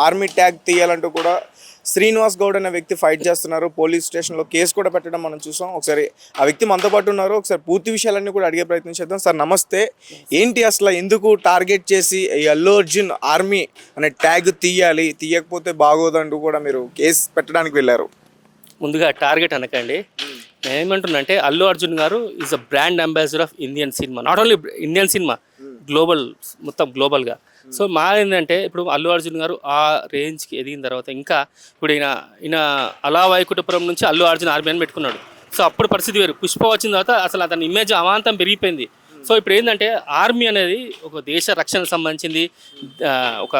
Army tag తీయాలంటూ కూడా శ్రీనివాస్ గౌడ్ అనే వ్యక్తి ఫైట్ చేస్తున్నారు. పోలీస్ స్టేషన్లో కేసు కూడా పెట్టడం మనం చూసాం. ఒకసారి ఆ వ్యక్తి మనతో పాటు ఉన్నారు. ఒకసారి పూర్తి విషయాలన్నీ కూడా అడిగే ప్రయత్నం చేద్దాం. సార్ నమస్తే, ఏంటి అసలు ఎందుకు టార్గెట్ చేసి ఈ అల్లు అర్జున్ ఆర్మీ అనే ట్యాగ్ తీయాలి, తీయకపోతే బాగోదంటూ కూడా మీరు కేసు పెట్టడానికి వెళ్ళారు? ముందుగా టార్గెట్ అనకండి, నేను ఏమంటున్నా అంటే అల్లు అర్జున్ గారు is a brand ambassador of Indian cinema, not only Indian cinema, global, మొత్తం గ్లోబల్గా. సో మా ఏంటంటే ఇప్పుడు అల్లు అర్జున్ గారు ఆ రేంజ్కి ఎదిగిన తర్వాత ఇంకా ఇప్పుడు ఈయన అలా వైకుంఠపురం నుంచి అల్లు అర్జున్ ఆర్మీ అని పెట్టుకున్నాడు. సో అప్పుడు పరిస్థితి వేరు. పుష్ప వచ్చిన తర్వాత అసలు అతని ఇమేజ్ అమాంతం పెరిగిపోయింది. సో ఇప్పుడు ఏంటంటే ఆర్మీ అనేది ఒక దేశ రక్షణకు సంబంధించింది, ఒక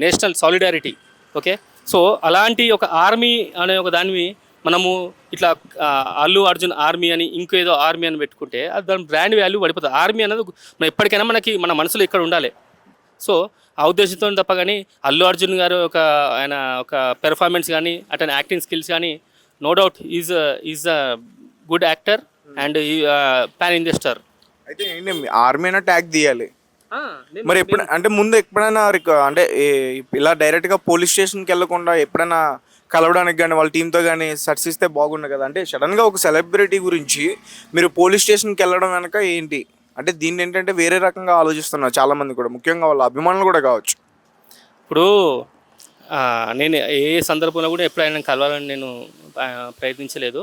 నేషనల్ సాలిడారిటీ. ఓకే, సో అలాంటి ఒక ఆర్మీ అనే ఒక దాన్ని మనము ఇట్లా అల్లు అర్జున్ ఆర్మీ అని ఇంకేదో ఆర్మీ అని పెట్టుకుంటే అది దాని బ్రాండ్ వాల్యూ పడిపోతుంది. ఆర్మీ అనేది మనం ఎప్పటికైనా మన మనసులో ఇక్కడ ఉండాలి. సో ఆ ఉద్దేశంతో తప్ప కానీ అల్లు అర్జున్ గారు ఆయన ఒక పెర్ఫార్మెన్స్ కానీ అతని యాక్టింగ్ స్కిల్స్ కానీ no doubt is a good actor and pan India star. అయితే ఆర్మీ అయినా ట్యాగ్ తీయాలి మరి ఎప్పుడు అంటే ముందు ఎప్పుడైనా అంటే ఇలా డైరెక్ట్గా పోలీస్ స్టేషన్కి వెళ్ళకుండా ఎప్పుడైనా కలవడానికి కానీ వాళ్ళ టీంతో కానీ చర్చిస్తే బాగుండు కదా. అంటే సడన్గా ఒక సెలబ్రిటీ గురించి మీరు పోలీస్ స్టేషన్కి వెళ్ళడం వెనక ఏంటి అంటే దీన్ని ఏంటంటే వేరే రకంగా ఆలోచిస్తున్నారు చాలామంది కూడా, ముఖ్యంగా వాళ్ళ అభిమానులు కూడా కావచ్చు. ఇప్పుడు నేను ఏ సందర్భంలో కూడా ఎప్పుడు ఆయన కలవాలని నేను ప్రయత్నించలేదు.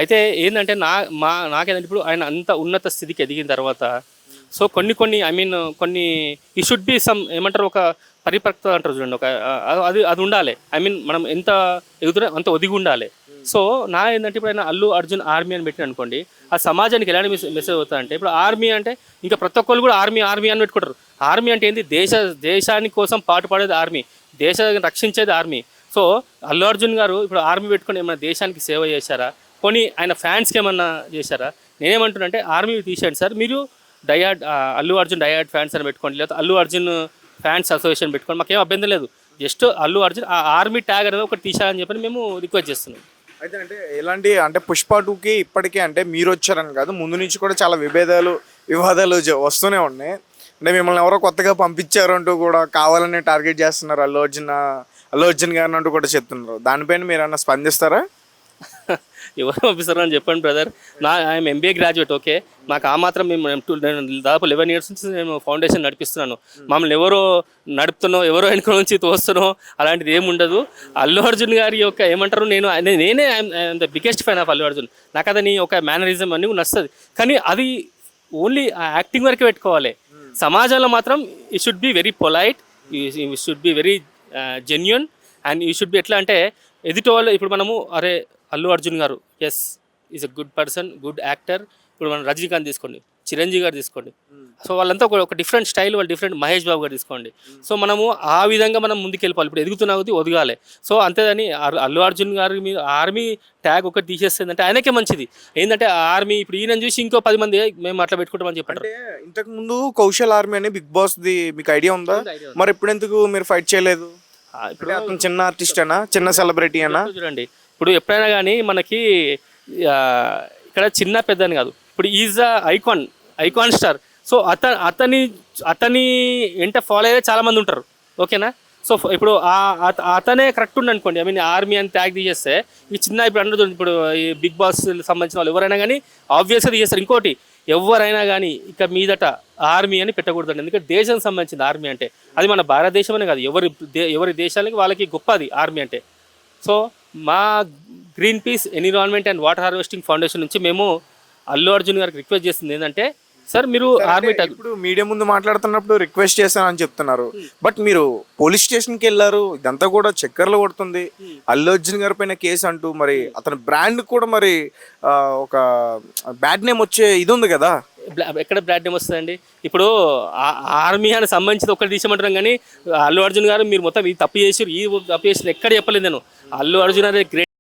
అయితే ఏంటంటే నాకేంటంటే ఇప్పుడు ఆయన అంత ఉన్నత స్థితికి ఎదిగిన తర్వాత సో కొన్ని కొన్ని ఈ షుడ్ బి సమ్ ఏమంటారు, ఒక పరిపక్వత అంటారు చూడండి, ఒక అది ఉండాలి. మనం ఎంత ఎదుగుతున్నా అంత ఒదిగి ఉండాలి. సో ఏంటంటే ఇప్పుడు ఆయన అల్లు అర్జున్ ఆర్మీ అని పెట్టిన అనుకోండి, ఆ సమాజానికి ఎలాంటి మెసేజ్ అవుతుంది అంటే ఇప్పుడు ఆర్మీ అంటే ఇంకా ప్రతి ఒక్కరు కూడా ఆర్మీ అని పెట్టుకుంటారు. ఆర్మీ అంటే ఏంటి, దేశానికి కోసం పాటుపడేది ఆర్మీ, దేశాన్ని రక్షించేది ఆర్మీ. సో అల్లు అర్జున్ గారు ఇప్పుడు ఆర్మీ పెట్టుకొని ఏమైనా దేశానికి సేవ చేశారా, పోనీ ఆయన ఫ్యాన్స్కి ఏమన్నా చేశారా? నేనేమంటున్నా అంటే ఆర్మీ తీసేయండి సార్, మీరు అల్లు అర్జున్ డయాడ్ ఫ్యాన్స్ అని పెట్టుకోండి, లేకపోతే అల్లు అర్జున్ ఫ్యాన్స్ అసోసియేషన్ పెట్టుకోండి, మాకేం అభ్యంతరం లేదు. జస్ట్ అల్లు అర్జున్ ఆ ఆర్మీ ట్యాగ్ అనేది ఒకటి తీసారని చెప్పని మేము రిక్వెస్ట్ చేస్తున్నాం. అయితే అంటే ఎలాంటి అంటే పుష్ప 2కి ఇప్పటికే అంటే మీరు వచ్చారని కాదు, ముందు నుంచి కూడా చాలా వివాదాలు వస్తూనే ఉన్నాయి. అంటే మిమ్మల్ని ఎవరో కొత్తగా పంపించారు అంటూ కూడా కావాలని టార్గెట్ చేస్తున్నారు అల్లు అర్జున్ గారిని అంటూ కూడా చెప్తున్నారు. దానిపైన మీరు ఏమన్నా స్పందిస్తారా? ఎవరు పంపిస్తారు అని చెప్పండి brother. I'm MBA graduate. Okay, నాకు ఆ మాత్రం నేను దాదాపు 11 years నుంచి నేను ఫౌండేషన్ నడిపిస్తున్నాను. మమ్మల్ని ఎవరో నడుపుతున్నో ఎవరో వెనుక నుంచి తోస్తున్నో అలాంటిది ఏమి ఉండదు. అల్లు అర్జున్ గారి యొక్క ఏమంటారు, నేనే the biggest fan of Allu Arjun. నాకు అతని ఒక మేనరిజం అన్నీ నచ్చుతుంది. కానీ అది ఓన్లీ యాక్టింగ్ వరకే పెట్టుకోవాలి. సమాజంలో మాత్రం you should be very polite, you should be very genuine and you should be ఎట్లా అంటే ఎదుటి వాళ్ళు ఇప్పుడు మనము అరే అల్లు అర్జున్ గారు yes is a good person, good actor. ఇప్పుడు మనం రజనీకాంత్ తీసుకోండి, చిరంజీవి గారు తీసుకోండి. సో వాళ్ళంతా ఒక డిఫరెంట్ స్టైల్, వాళ్ళు డిఫరెంట్ మహేష్ బాబు గారు తీసుకోండి. సో మనము ఆ విధంగా మనం ముందుకు వెళ్ళిపోవాలి. ఇప్పుడు ఎదుగుతున్న కొద్దీ ఒదగాలి. సో అంతేదని అల్లు అర్జున్ గారి మీద ఆర్మీ ట్యాగ్ ఒకటి తీసేస్తుందంటే ఆయనకే మంచిది. ఏంటంటే ఆర్మీ ఇప్పుడు ఈయన చూసి ఇంకో 10 మంది మేము అట్లా పెట్టుకుంటామని చెప్పండి. ఇంతకు ముందు కౌశల్ ఆర్మీ అని బిగ్ బాస్ది మీకు ఐడియా ఉందా? మరి ఇప్పుడు ఎందుకు మీరు ఫైట్ చేయలేదు? ఇప్పుడు అతను చిన్న ఆర్టిస్ట్ అనా, చిన్న సెలబ్రిటీ అనా? చూడండి, ఇప్పుడు ఎప్పుడైనా కానీ మనకి ఇక్కడ చిన్న పెద్ద అని కాదు, ఇప్పుడు is a icon star. So అతని వెంట ఫాలో అయ్యే చాలామంది ఉంటారు. ఓకేనా? సో ఇప్పుడు అతనే కరెక్ట్ ఉండి అనుకోండి, ఆర్మీ అని ట్యాగ్ తీసేస్తే ఈ చిన్న ఇప్పుడు అందరూ ఇప్పుడు ఈ బిగ్ బాస్ సంబంధించిన వాళ్ళు ఎవరైనా కానీ ఆబ్వియస్గా తీసేస్తారు. ఇంకోటి ఎవరైనా కానీ ఇక మీదట ఆర్మీ అని పెట్టకూడదండి. ఎందుకంటే దేశం సంబంధించింది ఆర్మీ అంటే. అది మన భారతదేశం అనే కాదు, ఎవరి దేశాలకి వాళ్ళకి గొప్పది ఆర్మీ అంటే. సో మా green peas environment and water harvesting foundation నుంచి మేము అల్లు అర్జున్ గారికి రిక్వెస్ట్ చేస్తుంది ఏంటంటే, సార్ మీరు ఆర్మీ ట్యాగ్ ఇప్పుడు మీడియా ముందు మాట్లాడుతున్నప్పుడు రిక్వెస్ట్ చేశానని చెప్తున్నారు, బట్ మీరు పోలీస్ స్టేషన్కి వెళ్ళారు, ఇదంతా కూడా చక్కర్లు కొడుతుంది. అల్లు అర్జున్ గారి పైన కేసు అంటూ మరి అతని బ్రాండ్ కూడా మరి ఒక బ్యాడ్ నేమ్ వచ్చే ఇది ఉంది కదా. ఎక్కడ బ్యాడ్ నేమ్ వస్తుందండి? ఇప్పుడు ఆర్మీ అని సంబంధించి ఒకటి తీసేయమంటున్నాం, కానీ అల్లు అర్జున్ గారు మీరు మొత్తం ఈ తప్పు చేసి ఎక్కడ చెప్పలేదు నేను. అల్లు అర్జున్ అనేది గ్రేట్